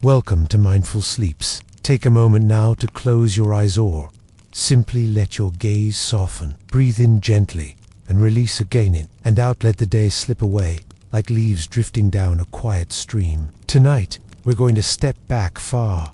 Welcome to Mindful Sleeps. Take a moment now to close your eyes or simply let your gaze soften. Breathe in gently and release again in and out. Let the day slip away like leaves drifting down a quiet stream. Tonight, we're going to step back far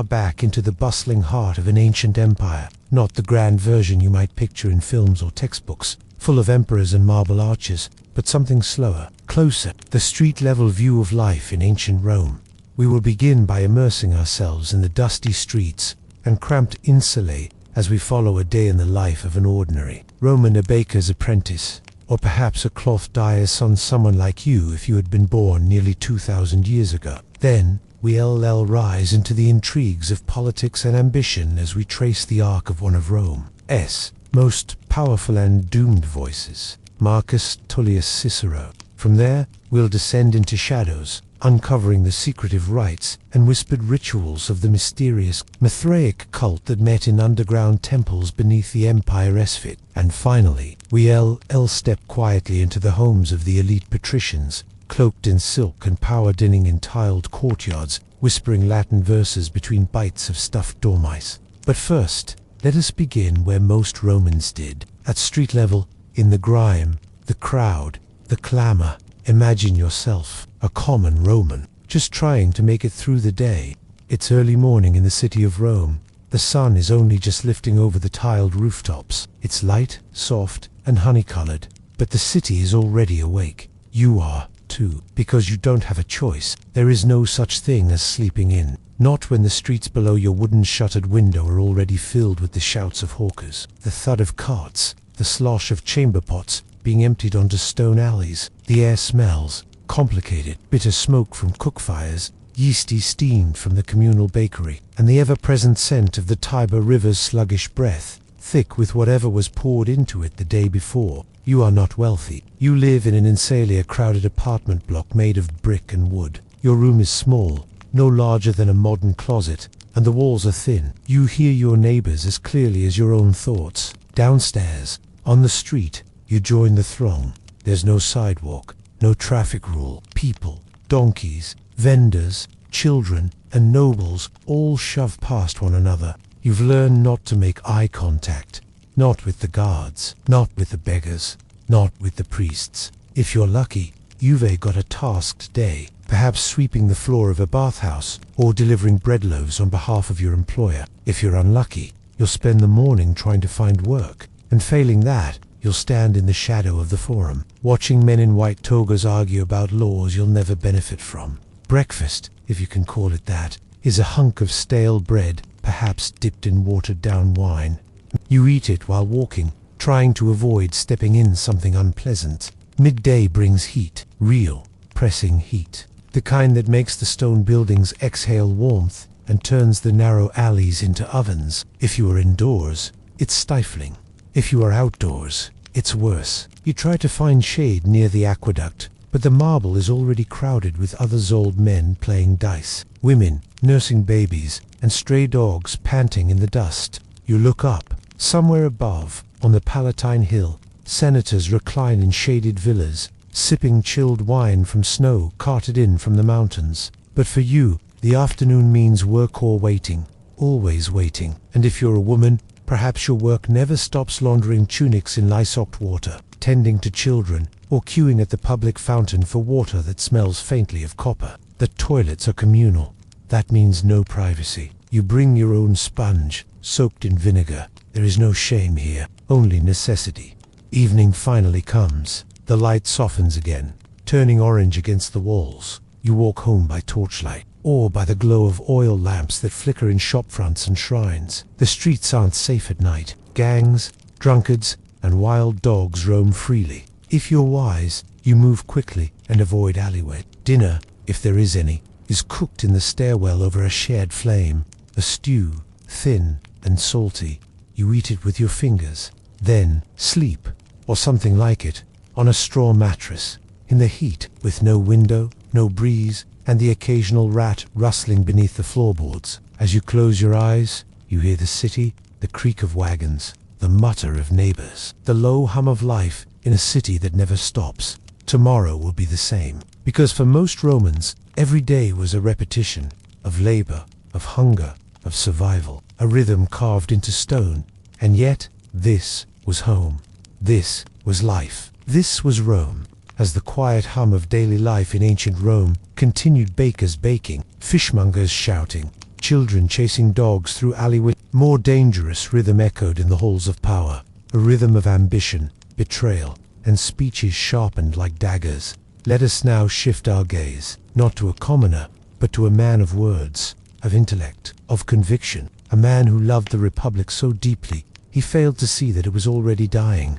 back into the bustling heart of an ancient empire. Not the grand version you might picture in films or textbooks, full of emperors and marble arches, but something slower, closer. The street-level view of life in ancient Rome. We will begin by immersing ourselves in the dusty streets and cramped insulae as we follow a day in the life of an ordinary Roman, a baker's apprentice, or perhaps a cloth dyer's son, someone like you if you had been born nearly 2,000 years ago. Then, we'll rise into the intrigues of politics and ambition as we trace the arc of one of Rome's most powerful and doomed voices, Marcus Tullius Cicero. From there, we'll descend into shadows, uncovering the secretive rites and whispered rituals of the mysterious Mithraic cult that met in underground temples beneath the empire's feet. And finally, we'll step quietly into the homes of the elite patricians, cloaked in silk and power-dinning in tiled courtyards, whispering Latin verses between bites of stuffed dormice. But first, let us begin where most Romans did, at street level, in the grime, the crowd, the clamor. Imagine yourself, a common Roman, just trying to make it through the day. It's early morning in the city of Rome. The sun is only just lifting over the tiled rooftops. It's light, soft, and honey-colored, but the city is already awake. You are, too, because you don't have a choice. There is no such thing as sleeping in. Not when the streets below your wooden shuttered window are already filled with the shouts of hawkers, the thud of carts, the slosh of chamber pots being emptied onto stone alleys. The air smells complicated, bitter smoke from cook fires, yeasty steam from the communal bakery, and the ever-present scent of the Tiber River's sluggish breath, thick with whatever was poured into it the day before. You are not wealthy. You live in an insanely crowded apartment block made of brick and wood. Your room is small, no larger than a modern closet, and the walls are thin. You hear your neighbors as clearly as your own thoughts. Downstairs, on the street, you join the throng. There's no sidewalk, no traffic rule. People, donkeys, vendors, children, and nobles all shove past one another. You've learned not to make eye contact. Not with the guards, not with the beggars, not with the priests. If you're lucky, you've got a tasked day, perhaps sweeping the floor of a bathhouse or delivering bread loaves on behalf of your employer. If you're unlucky, you'll spend the morning trying to find work, and failing that, you'll stand in the shadow of the forum, watching men in white togas argue about laws you'll never benefit from. Breakfast, if you can call it that, is a hunk of stale bread, perhaps dipped in watered-down wine. You eat it while walking, trying to avoid stepping in something unpleasant. Midday brings heat, real, pressing heat. The kind that makes the stone buildings exhale warmth and turns the narrow alleys into ovens. If you are indoors, it's stifling. If you are outdoors, it's worse. You try to find shade near the aqueduct, but the marble is already crowded with other old men playing dice, women nursing babies, and stray dogs panting in the dust. You look up. Somewhere above, on the Palatine Hill, senators recline in shaded villas, sipping chilled wine from snow carted in from the mountains. But for you, the afternoon means work or waiting, always waiting. And if you're a woman, perhaps your work never stops laundering tunics in lye-soaked water, tending to children, or queuing at the public fountain for water that smells faintly of copper. The toilets are communal. That means no privacy. You bring your own sponge, soaked in vinegar. There is no shame here, only necessity. Evening finally comes. The light softens again, turning orange against the walls. You walk home by torchlight, or by the glow of oil lamps that flicker in shop fronts and shrines. The streets aren't safe at night. Gangs, drunkards, and wild dogs roam freely. If you're wise, you move quickly and avoid alleyway. Dinner, if there is any, is cooked in the stairwell over a shared flame. A stew, thin and salty. You eat it with your fingers. Then sleep, or something like it, on a straw mattress, in the heat, with no window, no breeze, and the occasional rat rustling beneath the floorboards. As you close your eyes, you hear the city, the creak of wagons, the mutter of neighbors, the low hum of life in a city that never stops. Tomorrow will be the same, because for most Romans, every day was a repetition, of labor, of hunger, of survival, a rhythm carved into stone. And yet, this was home. This was life. This was Rome. As the quiet hum of daily life in ancient Rome continued, bakers baking, fishmongers shouting, children chasing dogs through alleyways, more dangerous rhythm echoed in the halls of power, a rhythm of ambition, betrayal, and speeches sharpened like daggers. Let us now shift our gaze, not to a commoner, but to a man of words, of intellect, of conviction, a man who loved the Republic so deeply he failed to see that it was already dying.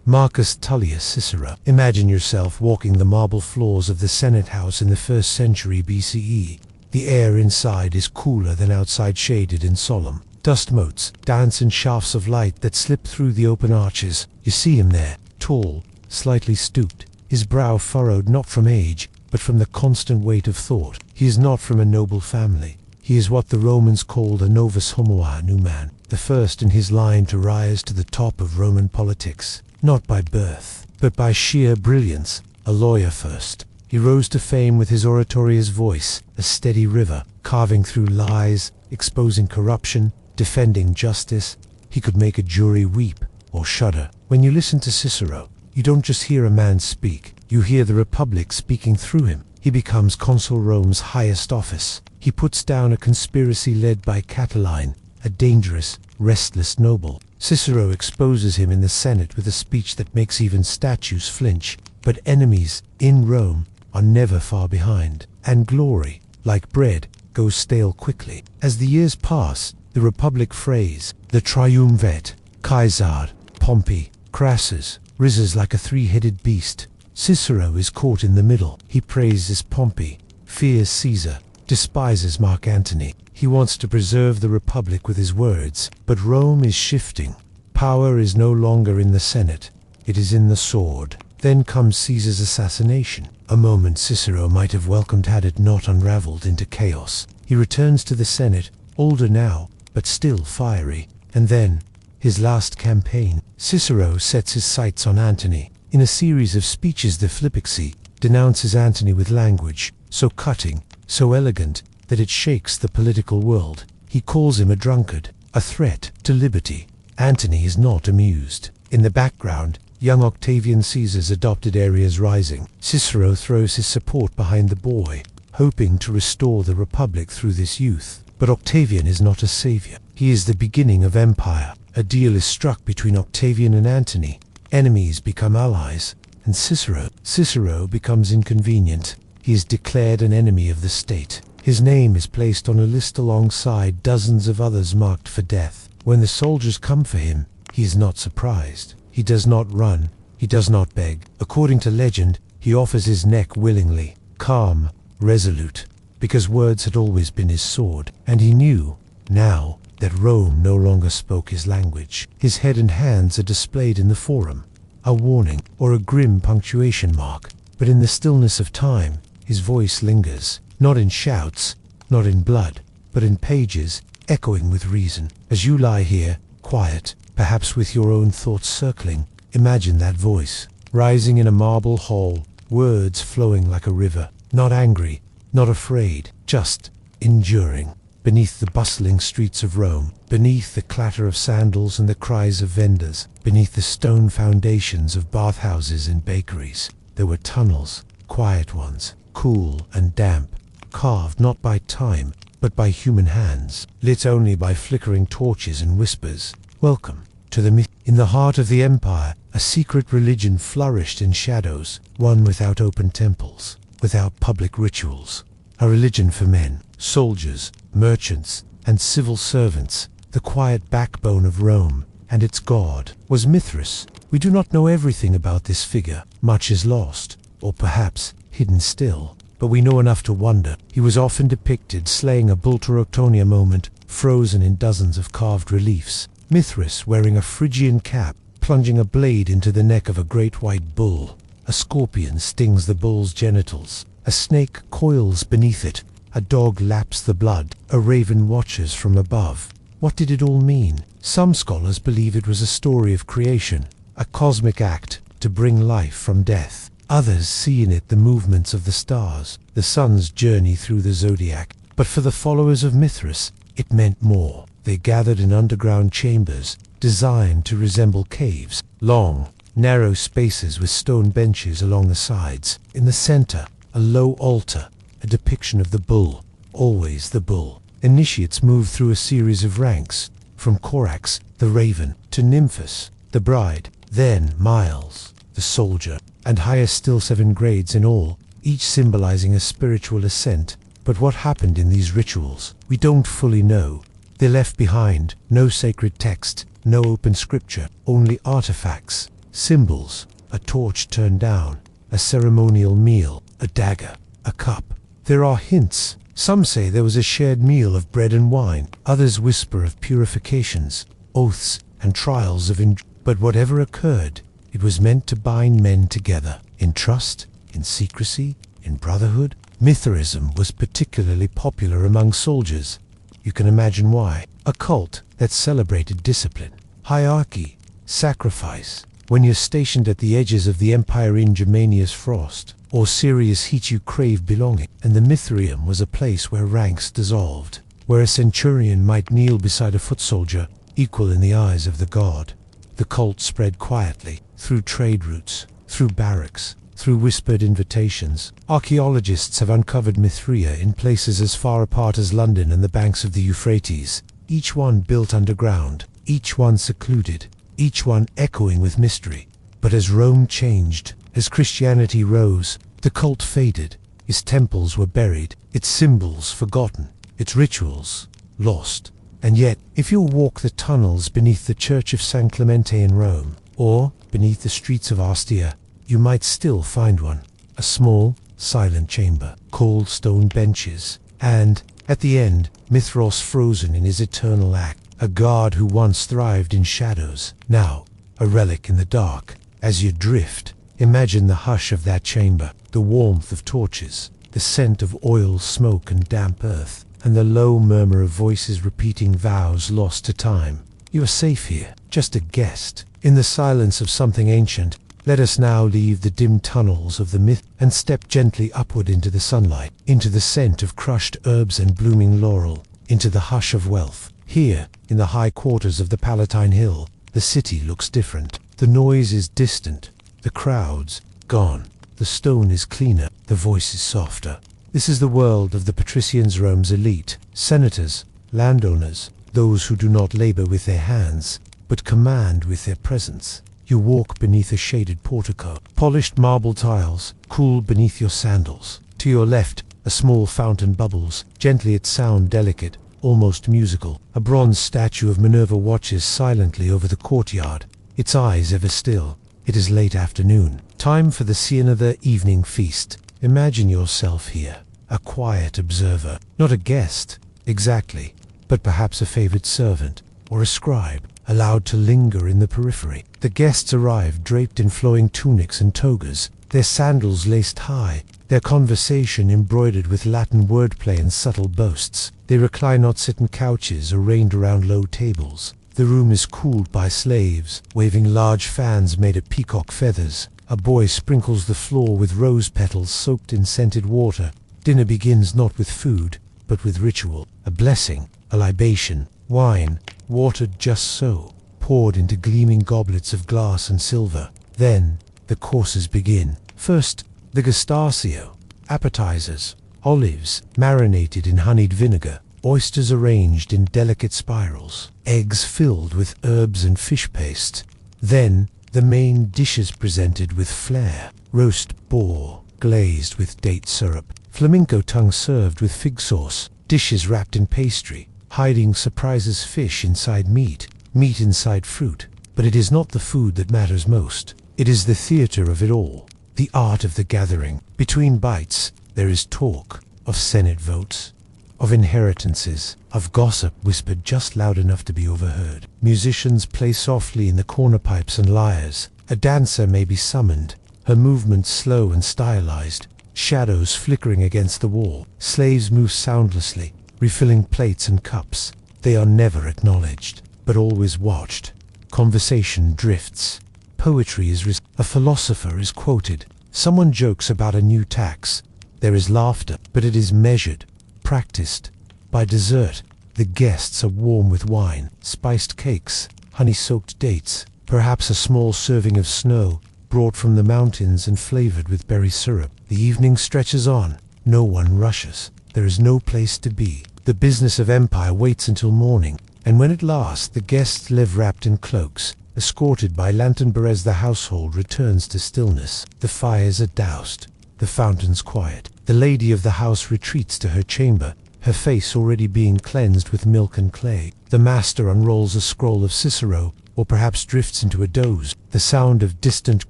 Marcus Tullius Cicero. Imagine yourself walking the marble floors of the Senate House in the 1st century BCE. The air inside is cooler than outside, shaded and solemn. Dust motes dance in shafts of light that slip through the open arches. You see him there, tall, slightly stooped, his brow furrowed not from age, but from the constant weight of thought. He is not from a noble family. He is what the Romans called a novus homoa, new man, the first in his line to rise to the top of Roman politics. Not by birth, but by sheer brilliance, a lawyer first. He rose to fame with his oratorious voice, a steady river, carving through lies, exposing corruption, defending justice. He could make a jury weep or shudder. When you listen to Cicero, you don't just hear a man speak, you hear the Republic speaking through him. He becomes consul Rome's highest office. He puts down a conspiracy led by Catiline, a dangerous, restless noble. Cicero exposes him in the Senate with a speech that makes even statues flinch. But enemies, in Rome, are never far behind. And glory, like bread, goes stale quickly. As the years pass, the Republic phrase, the triumvirate, Caesar, Pompey, Crassus, rises like a three-headed beast. Cicero is caught in the middle. He praises Pompey, fears Caesar, despises Mark Antony. He wants to preserve the Republic with his words, but Rome is shifting. Power is no longer in the Senate, it is in the sword. Then comes Caesar's assassination, a moment Cicero might have welcomed had it not unraveled into chaos. He returns to the Senate, older now, but still fiery. And then, his last campaign. Cicero sets his sights on Antony. In a series of speeches, the Flipixi denounces Antony with language so cutting, so elegant, that it shakes the political world. He calls him a drunkard, a threat to liberty. Antony is not amused. In the background, young Octavian Caesar's adopted areas rising. Cicero throws his support behind the boy, hoping to restore the Republic through this youth. But Octavian is not a savior. He is the beginning of empire. A deal is struck between Octavian and Antony. Enemies become allies, and Cicero becomes inconvenient. He is declared an enemy of the state. His name is placed on a list alongside dozens of others marked for death. When the soldiers come for him, he is not surprised. He does not run. He does not beg. According to legend, he offers his neck willingly, calm, resolute, because words had always been his sword, and he knew, now, that Rome no longer spoke his language. His head and hands are displayed in the forum, a warning or a grim punctuation mark. But in the stillness of time, his voice lingers, not in shouts, not in blood, but in pages, echoing with reason. As you lie here, quiet, perhaps with your own thoughts circling, imagine that voice, rising in a marble hall, words flowing like a river, not angry, not afraid, just enduring. Beneath the bustling streets of Rome, beneath the clatter of sandals and the cries of vendors, beneath the stone foundations of bathhouses and bakeries, there were tunnels, quiet ones, cool and damp, carved not by time, but by human hands, lit only by flickering torches and whispers. Welcome to the myth. In the heart of the empire, a secret religion flourished in shadows, one without open temples, without public rituals. A religion for men, soldiers, merchants, and civil servants, the quiet backbone of Rome, and its god was Mithras. We do not know everything about this figure. Much is lost, or perhaps hidden still, but we know enough to wonder. He was often depicted slaying a Bulteroctonia moment, frozen in dozens of carved reliefs. Mithras wearing a Phrygian cap, plunging a blade into the neck of a great white bull. A scorpion stings the bull's genitals. A snake coils beneath it. A dog laps the blood. A raven watches from above. What did it all mean? Some scholars believe it was a story of creation, a cosmic act to bring life from death. Others see in it the movements of the stars, the sun's journey through the zodiac. But for the followers of Mithras, it meant more. They gathered in underground chambers, designed to resemble caves, long, narrow spaces with stone benches along the sides. In the center, a low altar, a depiction of the bull, always the bull. Initiates moved through a series of ranks, from Korax, the raven, to Nymphus, the bride, then Miles, the soldier, and higher still 7 grades in all, each symbolizing a spiritual ascent. But what happened in these rituals, we don't fully know. They left behind no sacred text, no open scripture, only artifacts, symbols, a torch turned down, a ceremonial meal, a dagger, a cup. There are hints. Some say there was a shared meal of bread and wine. Others whisper of purifications, oaths, and trials of But whatever occurred, it was meant to bind men together, in trust, in secrecy, in brotherhood. Mithraism was particularly popular among soldiers. You can imagine why. A cult that celebrated discipline, hierarchy, sacrifice. When you're stationed at the edges of the empire in Germania's frost, or serious heat, you crave belonging. And the Mithraeum was a place where ranks dissolved, where a centurion might kneel beside a foot soldier, equal in the eyes of the god. The cult spread quietly, through trade routes, through barracks, through whispered invitations. Archaeologists have uncovered Mithraea in places as far apart as London and the banks of the Euphrates, each one built underground, each one secluded, each one echoing with mystery. But as Rome changed, as Christianity rose, the cult faded. Its temples were buried, its symbols forgotten, its rituals lost. And yet, if you walk the tunnels beneath the Church of San Clemente in Rome, or beneath the streets of Ostia, you might still find one. A small, silent chamber, cold stone benches, and, at the end, Mithras frozen in his eternal act. A god who once thrived in shadows, now a relic in the dark. As you drift, imagine the hush of that chamber, the warmth of torches, the scent of oil, smoke, and damp earth, and the low murmur of voices repeating vows lost to time. You are safe here, just a guest, in the silence of something ancient. Let us now leave the dim tunnels of the myth and step gently upward into the sunlight, into the scent of crushed herbs and blooming laurel, into the hush of wealth. Here, in the high quarters of the Palatine Hill, the city looks different. The noise is distant, the crowds gone, the stone is cleaner, the voice is softer. This is the world of the patricians, Rome's elite, senators, landowners, those who do not labor with their hands, but command with their presence. You walk beneath a shaded portico, polished marble tiles, cool beneath your sandals. To your left, a small fountain bubbles, gently, its sound delicate, almost musical. A bronze statue of Minerva watches silently over the courtyard, its eyes ever still. It is late afternoon, time for the Cianother evening feast. Imagine yourself here, a quiet observer, not a guest, exactly, but perhaps a favored servant, or a scribe, allowed to linger in the periphery. The guests arrive draped in flowing tunics and togas, their sandals laced high, their conversation embroidered with Latin wordplay and subtle boasts. They recline, not sit in couches arranged around low tables. The room is cooled by slaves, waving large fans made of peacock feathers. A boy sprinkles the floor with rose petals soaked in scented water. Dinner begins not with food, but with ritual. A blessing, a libation, wine, watered just so, poured into gleaming goblets of glass and silver. Then, the courses begin. First, the gustaccio, appetizers, olives marinated in honeyed vinegar, oysters arranged in delicate spirals, eggs filled with herbs and fish paste. Then, the main dishes presented with flair: roast boar, glazed with date syrup, flamenco tongue served with fig sauce, dishes wrapped in pastry, hiding surprises: fish inside meat, meat inside fruit. But it is not the food that matters most. It is the theater of it all, the art of the gathering. Between bites, there is talk of Senate votes, of inheritances, of gossip whispered just loud enough to be overheard. Musicians play softly in the corner pipes and lyres. A dancer may be summoned, her movements slow and stylized, shadows flickering against the wall. Slaves move soundlessly, refilling plates and cups. They are never acknowledged, but always watched. Conversation drifts. Poetry is a philosopher is quoted. Someone jokes about a new tax. There is laughter, but it is measured, practiced. By dessert, the guests are warm with wine, spiced cakes, honey-soaked dates, perhaps a small serving of snow, brought from the mountains and flavored with berry syrup. The evening stretches on. No one rushes. There is no place to be. The business of empire waits until morning, and when at last the guests live wrapped in cloaks, escorted by lantern bearers, the household returns to stillness. The fires are doused, the fountains quiet. The lady of the house retreats to her chamber, her face already being cleansed with milk and clay. The master unrolls a scroll of Cicero, or perhaps drifts into a doze. The sound of distant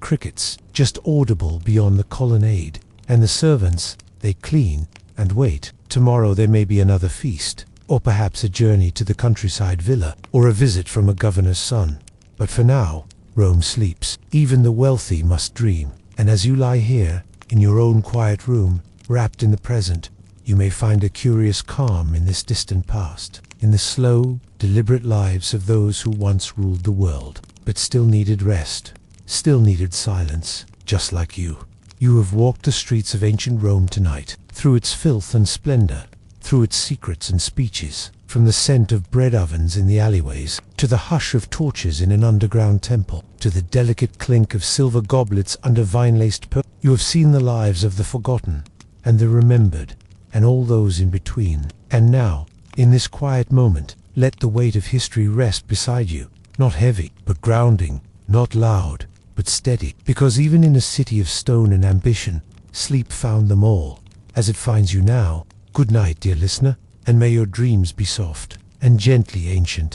crickets, just audible beyond the colonnade. And the servants, they clean and wait. Tomorrow there may be another feast, or perhaps a journey to the countryside villa, or a visit from a governor's son. But for now, Rome sleeps. Even the wealthy must dream. And as you lie here, in your own quiet room, wrapped in the present, you may find a curious calm in this distant past, in the slow, deliberate lives of those who once ruled the world, but still needed rest, still needed silence, just like you. You have walked the streets of ancient Rome tonight, through its filth and splendor, through its secrets and speeches, from the scent of bread ovens in the alleyways, to the hush of torches in an underground temple, to the delicate clink of silver goblets under vine-laced pearls. You have seen the lives of the forgotten, and the remembered, and all those in between. And now, in this quiet moment, let the weight of history rest beside you, not heavy, but grounding, not loud, but steady. Because even in a city of stone and ambition, sleep found them all, as it finds you now. Good night, dear listener, and may your dreams be soft and gently ancient.